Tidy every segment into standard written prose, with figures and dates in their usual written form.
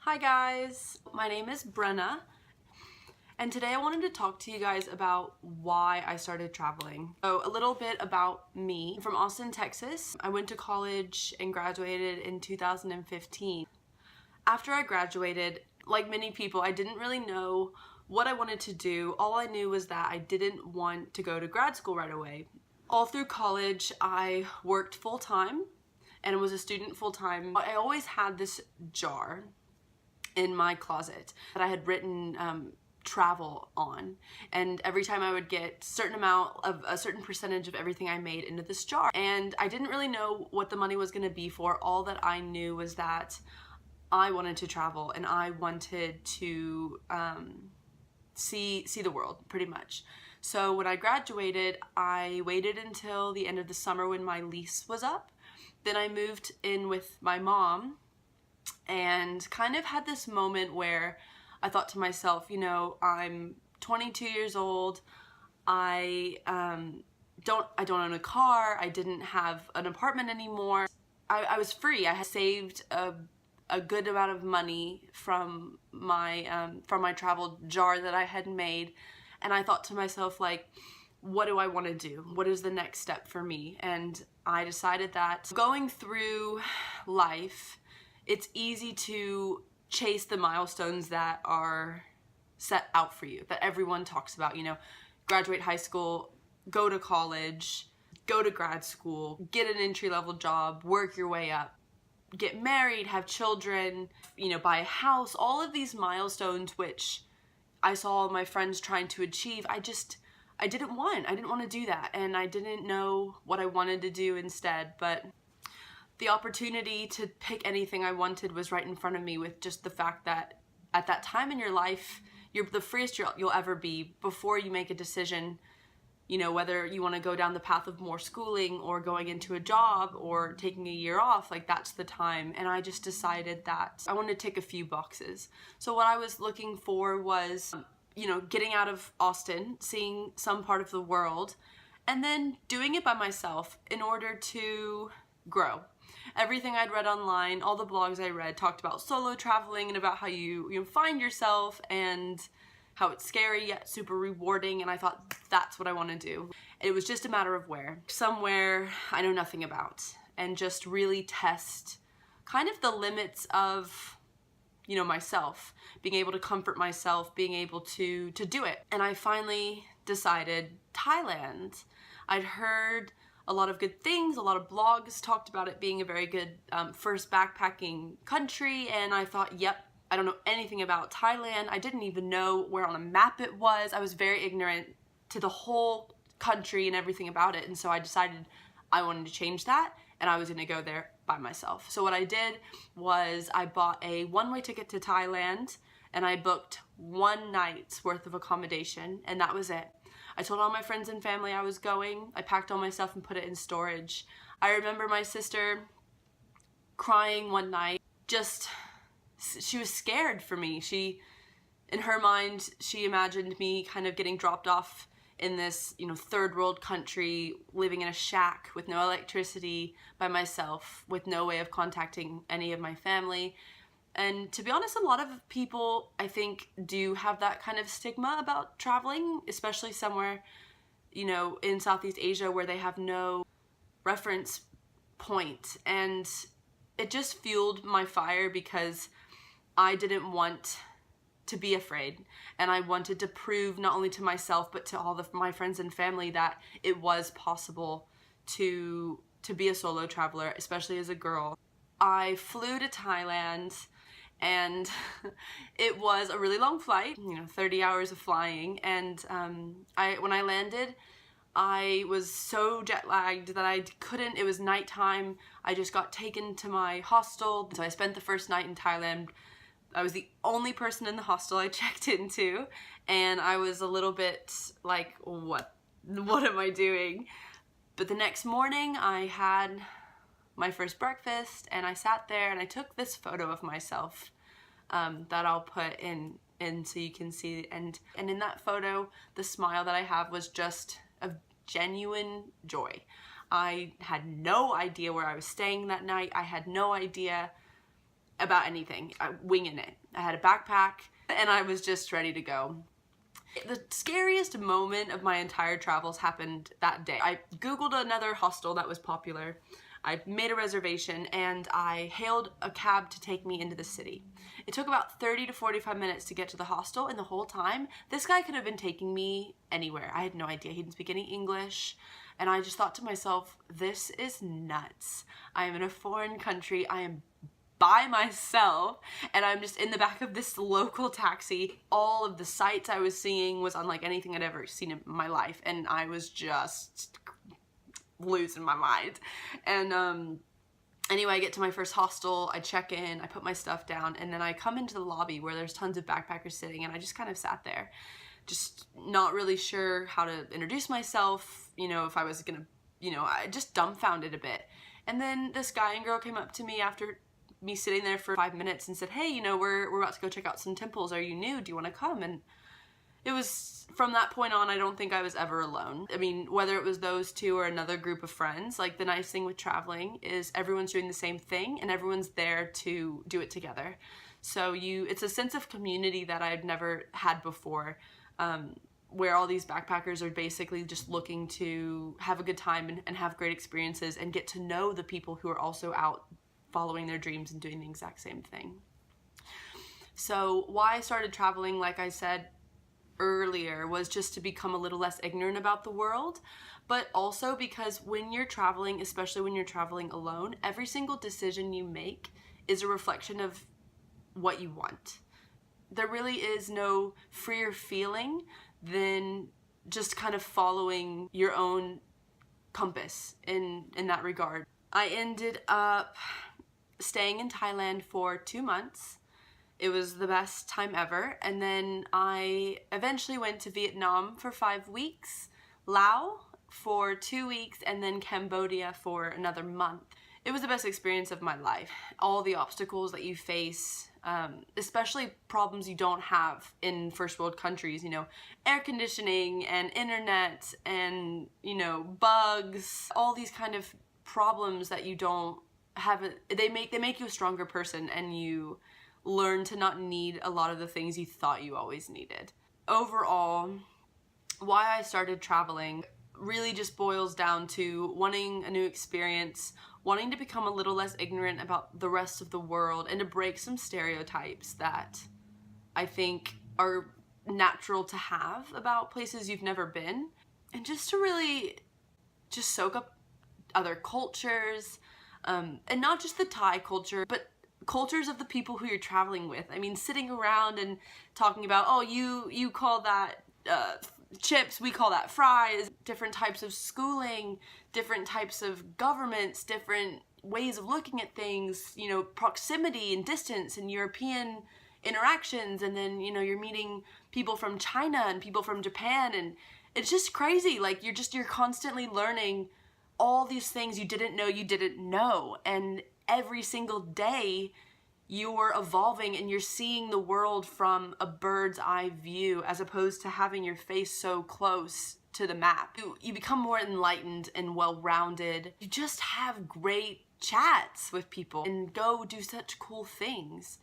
Hi guys, my name is Brenna, and today I wanted to talk to you guys about why I started traveling. So a little bit about me. I'm from Austin, Texas. I went to college and graduated in 2015. After I graduated, like many people, I didn't really know what I wanted to do. All I knew was that I didn't want to go to grad school right away. All through college, I worked full-time and was a student full-time. I always had this jar in my closet that I had written travel on, and every time I would get a certain percentage of everything I made into this jar, and I didn't really know what the money was going to be for. All that I knew was that I wanted to travel and I wanted to see the world, pretty much. So when I graduated, I waited until the end of the summer when my lease was up. Then I moved in with my mom and kind of had this moment where I thought to myself, you know, I'm 22 years old, I don't own a car, I didn't have an apartment anymore. I was free. I had saved a good amount of money from my travel jar that I had made, and I thought to myself, like, what do I want to do? What is the next step for me? And I decided that going through life, it's easy to chase the milestones that are set out for you, that everyone talks about, you know, graduate high school, go to college, go to grad school, get an entry-level job, work your way up, get married, have children, you know, buy a house, all of these milestones which I saw my friends trying to achieve. I didn't want to do that, and I didn't know what I wanted to do instead, but the opportunity to pick anything I wanted was right in front of me, with just the fact that at that time in your life, you're the freest you'll ever be before you make a decision, you know, whether you want to go down the path of more schooling or going into a job or taking a year off. Like, that's the time. And I just decided that I wanted to tick a few boxes. So what I was looking for was, you know, getting out of Austin, seeing some part of the world, and then doing it by myself in order to grow. Everything I'd read online, all the blogs I read talked about solo traveling and about how you find yourself and how it's scary yet super rewarding, and I thought that's what I want to do. It was just a matter of where. Somewhere I know nothing about, and just really test kind of the limits of, you know, myself, being able to comfort myself, being able to do it. And I finally decided Thailand. I'd heard a lot of good things, a lot of blogs talked about it being a very good first backpacking country, and I thought, yep, I don't know anything about Thailand. I didn't even know where on a map it was. I was very ignorant to the whole country and everything about it, and so I decided I wanted to change that, and I was gonna go there by myself. So what I did was I bought a one-way ticket to Thailand, and I booked one night's worth of accommodation, and that was it. I told all my friends and family I was going. I packed all my stuff and put it in storage. I remember my sister crying one night. She was scared for me. In her mind, she imagined me kind of getting dropped off in this, you know, third world country, living in a shack with no electricity, by myself, with no way of contacting any of my family. And to be honest, a lot of people, I think, do have that kind of stigma about traveling, especially somewhere, you know, in Southeast Asia where they have no reference point. And it just fueled my fire because I didn't want to be afraid, and I wanted to prove not only to myself but to all of my friends and family that it was possible to be a solo traveler, especially as a girl. I flew to Thailand, and it was a really long flight, you know, 30 hours of flying, and when I landed, I was so jet lagged that I couldn't, it was nighttime. I just got taken to my hostel, so I spent the first night in Thailand. I was the only person in the hostel I checked into, and I was a little bit like, what am I doing? But the next morning I had my first breakfast, and I sat there and I took this photo of myself that I'll put in so you can see, and in that photo the smile that I have was just of genuine joy. I had no idea where I was staying that night. I had no idea about anything, winging it. I had a backpack and I was just ready to go. The scariest moment of my entire travels happened that day. I Googled another hostel that was popular. I made a reservation and I hailed a cab to take me into the city. It took about 30 to 45 minutes to get to the hostel, and the whole time, this guy could have been taking me anywhere. I had no idea. He didn't speak any English, and I just thought to myself, this is nuts. I am in a foreign country. I am by myself, and I'm just in the back of this local taxi. All of the sights I was seeing was unlike anything I'd ever seen in my life, and I was just losing my mind. And anyway, I get to my first hostel, I check in, I put my stuff down, and then I come into the lobby where there's tons of backpackers sitting, and I just kind of sat there, just not really sure how to introduce myself, you know, if I was gonna, you know, I just dumbfounded a bit. And then this guy and girl came up to me after me sitting there for 5 minutes and said, hey, you know, we're about to go check out some temples. Are you new? Do you want to come? And it was from that point on, I don't think I was ever alone. I mean, whether it was those two or another group of friends, like the nice thing with traveling is everyone's doing the same thing and everyone's there to do it together. So it's a sense of community that I've never had before, where all these backpackers are basically just looking to have a good time and have great experiences and get to know the people who are also out following their dreams and doing the exact same thing. So why I started traveling, like I said earlier, was just to become a little less ignorant about the world, but also because when you're traveling, especially when you're traveling alone, every single decision you make is a reflection of what you want. There really is no freer feeling than just kind of following your own compass in that regard. I ended up staying in Thailand for 2 months. It was the best time ever. And then I eventually went to Vietnam for 5 weeks, Laos for 2 weeks, and then Cambodia for another month. It was the best experience of my life. All the obstacles that you face, especially problems you don't have in first world countries, you know, air conditioning and internet and, you know, bugs, all these kind of problems that you don't have. They make you a stronger person, and you learn to not need a lot of the things you thought you always needed. Overall, why I started traveling really just boils down to wanting a new experience, wanting to become a little less ignorant about the rest of the world, and to break some stereotypes that I think are natural to have about places you've never been, and just to really just soak up other cultures, and not just the Thai culture, but cultures of the people who you're traveling with. I mean, sitting around and talking about, oh, you call that chips, we call that fries, different types of schooling, different types of governments, different ways of looking at things, you know, proximity and distance and European interactions, and then, you know, you're meeting people from China and people from Japan, and it's just crazy. Like, you're constantly learning all these things you didn't know, and every single day you're evolving and you're seeing the world from a bird's eye view as opposed to having your face so close to the map. You become more enlightened and well-rounded. You just have great chats with people and go do such cool things.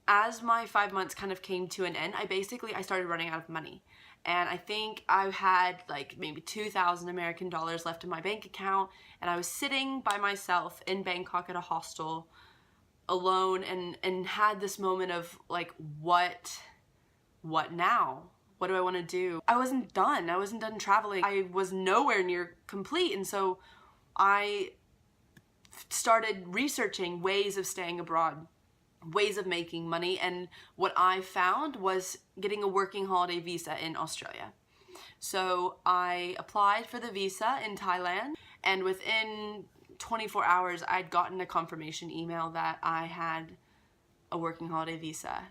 As my 5 months kind of came to an end, I started running out of money. And I think I had like maybe 2,000 American dollars left in my bank account, and I was sitting by myself in Bangkok at a hostel alone, and had this moment of like, what now? What do I want to do? I wasn't done traveling. I was nowhere near complete, and so I started researching ways of staying abroad, ways of making money, and what I found was getting a working holiday visa in Australia. So I applied for the visa in Thailand, and within 24 hours I'd gotten a confirmation email that I had a working holiday visa.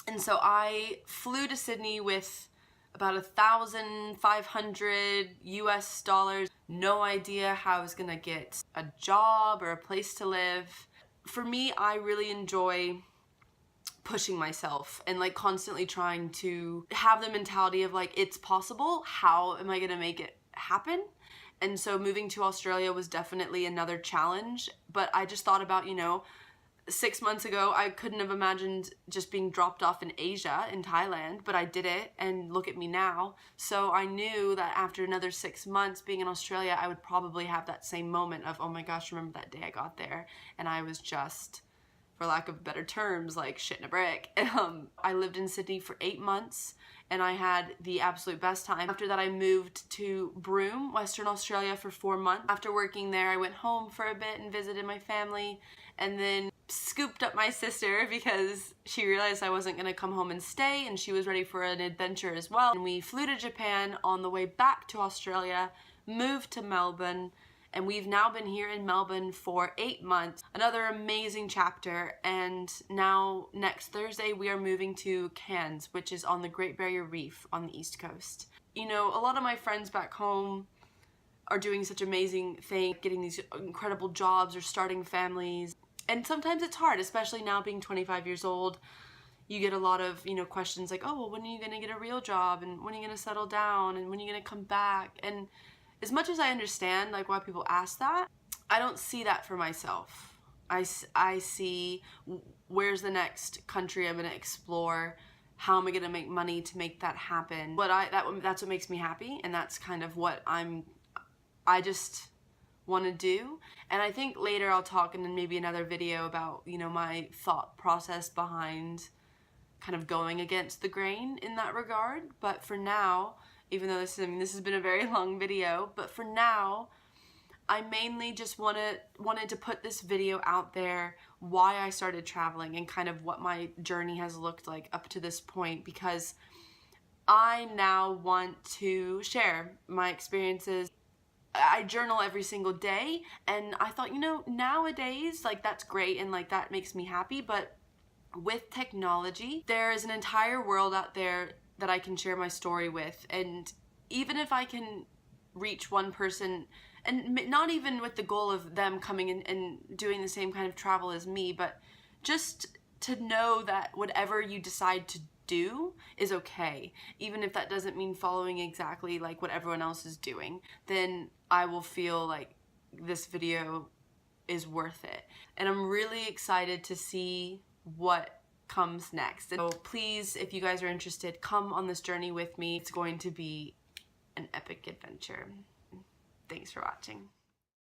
And so I flew to Sydney with about $1,500 US, no idea how I was gonna get a job or a place to live. For me, I really enjoy pushing myself and like constantly trying to have the mentality of like, it's possible, how am I gonna make it happen? And so moving to Australia was definitely another challenge, but I just thought about, you know, 6 months ago, I couldn't have imagined just being dropped off in Asia, in Thailand, but I did it, and look at me now. So I knew that after another 6 months being in Australia, I would probably have that same moment of, oh my gosh, remember that day I got there, and I was just, for lack of better terms, like shit in a brick. I lived in Sydney for 8 months, and I had the absolute best time. After that, I moved to Broome, Western Australia for 4 months. After working there, I went home for a bit and visited my family, and then scooped up my sister because she realized I wasn't going to come home and stay, and she was ready for an adventure as well. And we flew to Japan. On the way back to Australia, moved to Melbourne, and we've now been here in Melbourne for 8 months. Another amazing chapter, and now next Thursday we are moving to Cairns, which is on the Great Barrier Reef on the East Coast. You know, a lot of my friends back home are doing such amazing things, getting these incredible jobs or starting families. And sometimes it's hard, especially now being 25 years old. You get a lot of, you know, questions like, oh, well, when are you going to get a real job? And when are you going to settle down? And when are you going to come back? And as much as I understand, like, why people ask that, I don't see that for myself. I see where's the next country I'm going to explore, how am I going to make money to make that happen. That's what makes me happy, and that's kind of what I just want to do. And I think later I'll talk in maybe another video about, you know, my thought process behind kind of going against the grain in that regard. But for now, even though this has been a very long video, but for now, I mainly just wanted to put this video out there, why I started traveling and kind of what my journey has looked like up to this point, because I now want to share my experiences. I journal every single day, and I thought, you know, nowadays, like, that's great and like that makes me happy, but with technology, there is an entire world out there that I can share my story with. And even if I can reach one person, and not even with the goal of them coming in and doing the same kind of travel as me, but just to know that whatever you decide to do is okay, even if that doesn't mean following exactly like what everyone else is doing, then I will feel like this video is worth it. And I'm really excited to see what comes next. So please, if you guys are interested, come on this journey with me. It's going to be an epic adventure. Thanks for watching.